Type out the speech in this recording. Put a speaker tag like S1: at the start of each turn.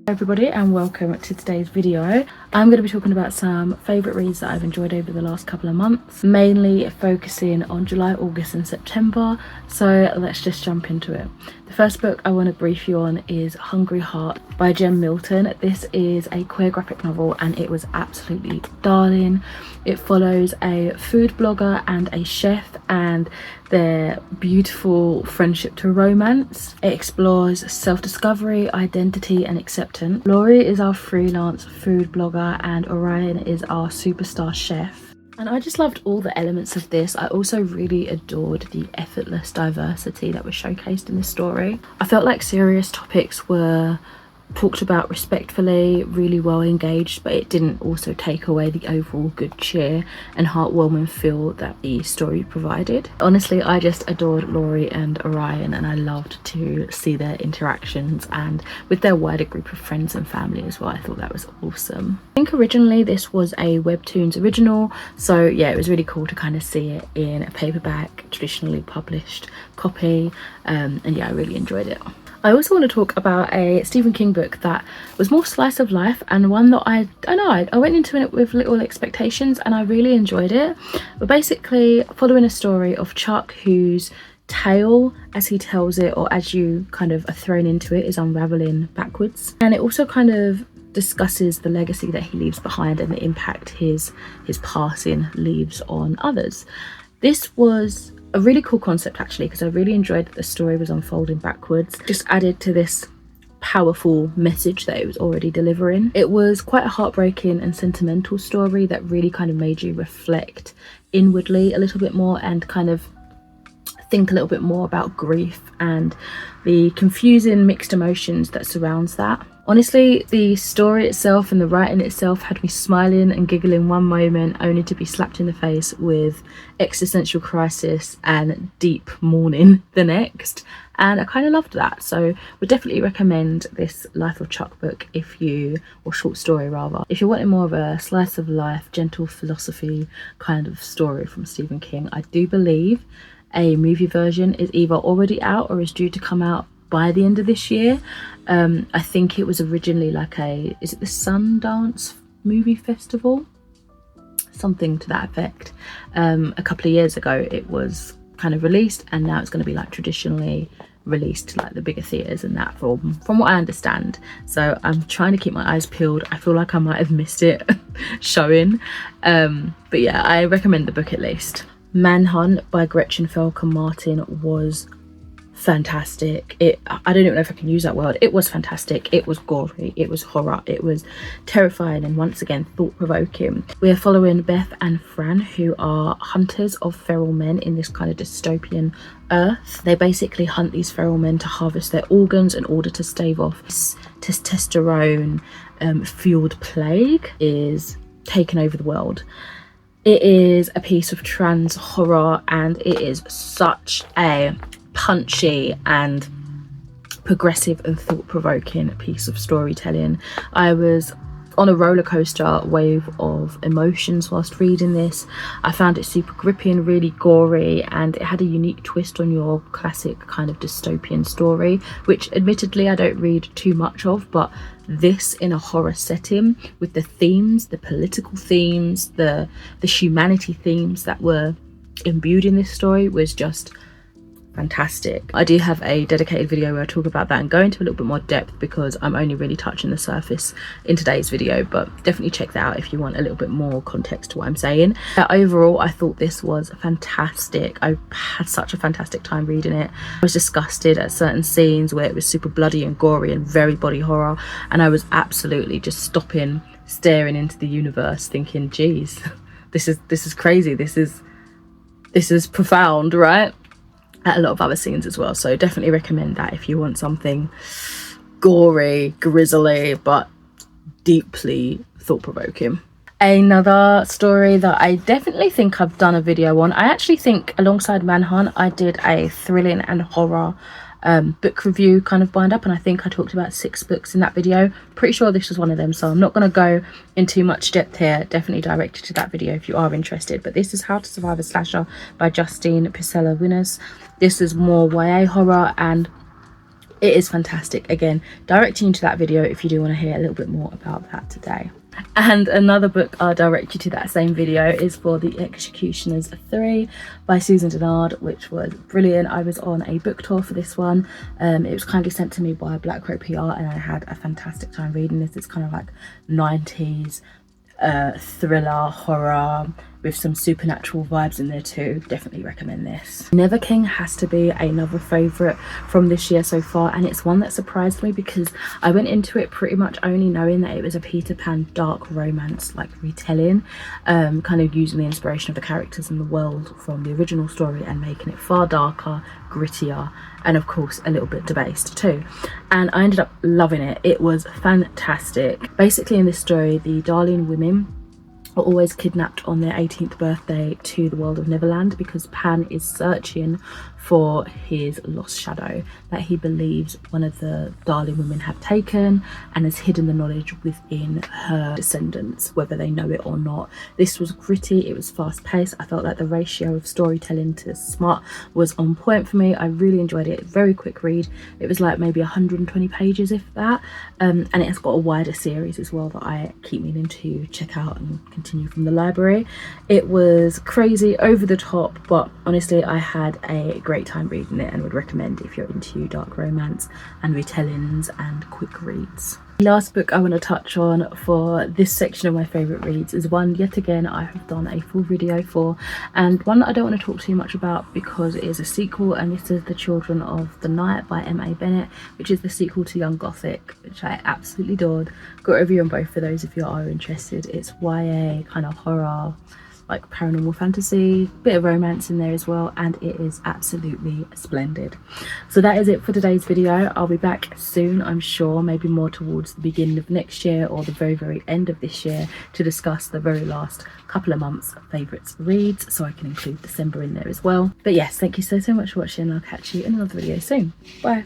S1: Everybody, and welcome to today's video. I'm going to be talking about some favourite reads that I've enjoyed over the last couple of months, mainly focusing on July, August and September, so let's just jump into it. The first book I want to brief you on is Hungry Heart by Jem Milton. This is a queer graphic novel and it was absolutely darling. It follows a food blogger and a chef and their beautiful friendship to romance. It explores self-discovery, identity and acceptance. Laurie is our freelance food blogger and Orion is our superstar chef. And I just loved all the elements of this. I also really adored the effortless diversity that was showcased in the story. I felt like serious topics were talked about respectfully, really well engaged, but it didn't also take away the overall good cheer and heartwarming feel that the story provided. Honestly, I just adored Laurie and Orion and I loved to see their interactions and with their wider group of friends and family as well. I thought that was awesome. I think originally this was a Webtoons original, so yeah, it was really cool to kind of see it in a paperback, traditionally published copy, and yeah, I really enjoyed it. I also want to talk about a Stephen King book that was more slice of life and one that I went into it with little expectations and I really enjoyed it. But basically following a story of Chuck whose tale, as he tells it or as you kind of are thrown into it, is unraveling backwards. And it also kind of discusses the legacy that he leaves behind and the impact his passing leaves on others. This was a really cool concept actually, because I really enjoyed that the story was unfolding backwards. Just added to this powerful message that it was already delivering. It was quite a heartbreaking and sentimental story that really kind of made you reflect inwardly a little bit more and kind of think a little bit more about grief and the confusing mixed emotions that surrounds that. Honestly, the story itself and the writing itself had me smiling and giggling one moment only to be slapped in the face with existential crisis and deep mourning the next, and I kind of loved that. So would definitely recommend this Life of Chuck book or short story rather, if you're wanting more of a slice of life, gentle philosophy kind of story from Stephen King. I do believe a movie version is either already out or is due to come out by the end of this year. I think it was originally like is it the Sundance Movie Festival? Something to that effect. A couple of years ago it was kind of released and now it's going to be like traditionally released to like the bigger theatres and that from what I understand. So I'm trying to keep my eyes peeled. I feel like I might have missed it showing. But yeah, I recommend the book at least. Manhunt by Gretchen Felker Martin was fantastic. I don't even know if I can use that word. It was fantastic. It was gory, it was horror, it was terrifying and once again thought-provoking. We are following Beth and Fran, who are hunters of feral men in this kind of dystopian Earth. They basically hunt these feral men to harvest their organs in order to stave off this testosterone fueled plague is taking over the world. It is a piece of trans horror and it is such a punchy and progressive and thought-provoking piece of storytelling. I was on a roller coaster wave of emotions whilst reading this. I found it super gripping, really gory, and it had a unique twist on your classic kind of dystopian story, which admittedly I don't read too much of, but this in a horror setting with the themes, the political themes, the humanity themes that were imbued in this story was just fantastic. I do have a dedicated video where I talk about that and go into a little bit more depth because I'm only really touching the surface in today's video, but definitely check that out if you want a little bit more context to what I'm saying. Overall, I thought this was fantastic. I had such a fantastic time reading it. I was disgusted at certain scenes where it was super bloody and gory and very body horror, and I was absolutely just stopping, staring into the universe thinking, geez, this is crazy, this is profound, right? At a lot of other scenes as well, so definitely recommend that if you want something gory, grisly, but deeply thought-provoking. Another story that I definitely think I've done a video on, I actually think alongside Manhunt I did a thrilling and horror book review kind of bind up, and I think I talked about 6 books in that video. Pretty sure this was one of them, so I'm not going to go into too much depth here. Definitely direct you to that video if you are interested. But this is How to Survive a Slasher by Justine Pisella Winners. This is more YA horror, and It is fantastic. Again, directing you to that video if you do want to hear a little bit more about that today. And another book I'll direct you to that same video is for The Executioners 3 by Susan Dennard, which was brilliant. I was on a book tour for this one. It was kindly sent to me by Black Crow PR, and I had a fantastic time reading this. It's kind of like 90s thriller, horror, with some supernatural vibes in there too. Definitely recommend this. Never King has to be another favourite from this year so far, and it's one that surprised me because I went into it pretty much only knowing that it was a Peter Pan dark romance like retelling, kind of using the inspiration of the characters and the world from the original story and making it far darker, grittier, and of course a little bit debased too. And I ended up loving it. It was fantastic. Basically in this story, the Darling women are always kidnapped on their 18th birthday to the world of Neverland because Pan is searching for his lost shadow that he believes one of the Darling women have taken, and has hidden the knowledge within her descendants, whether they know it or not. This was gritty, it was fast paced. I felt like the ratio of storytelling to smart was on point for me. I really enjoyed it. Very quick read. It was like maybe 120 pages if that, and it has got a wider series as well that I keep meaning to check out and continue from the library. It was crazy, over the top, but honestly I had a great time reading it and would recommend if you're into dark romance and retellings and quick reads. The last book I want to touch on for this section of my favourite reads is one yet again I have done a full video for, and one that I don't want to talk too much about because it is a sequel, and this is The Children of the Night by M.A. Bennett, which is the sequel to Young Gothic, which I absolutely adored. Got a review on both for those if you are interested. It's YA, kind of horror, like paranormal fantasy, bit of romance in there as well, and it is absolutely splendid. So that is it for today's video. I'll be back soon, I'm sure, maybe more towards the beginning of next year or the very end of this year, to discuss the very last couple of months favourites reads, so I can include December in there as well. But yes, thank you so much for watching. I'll catch you in another video soon. Bye.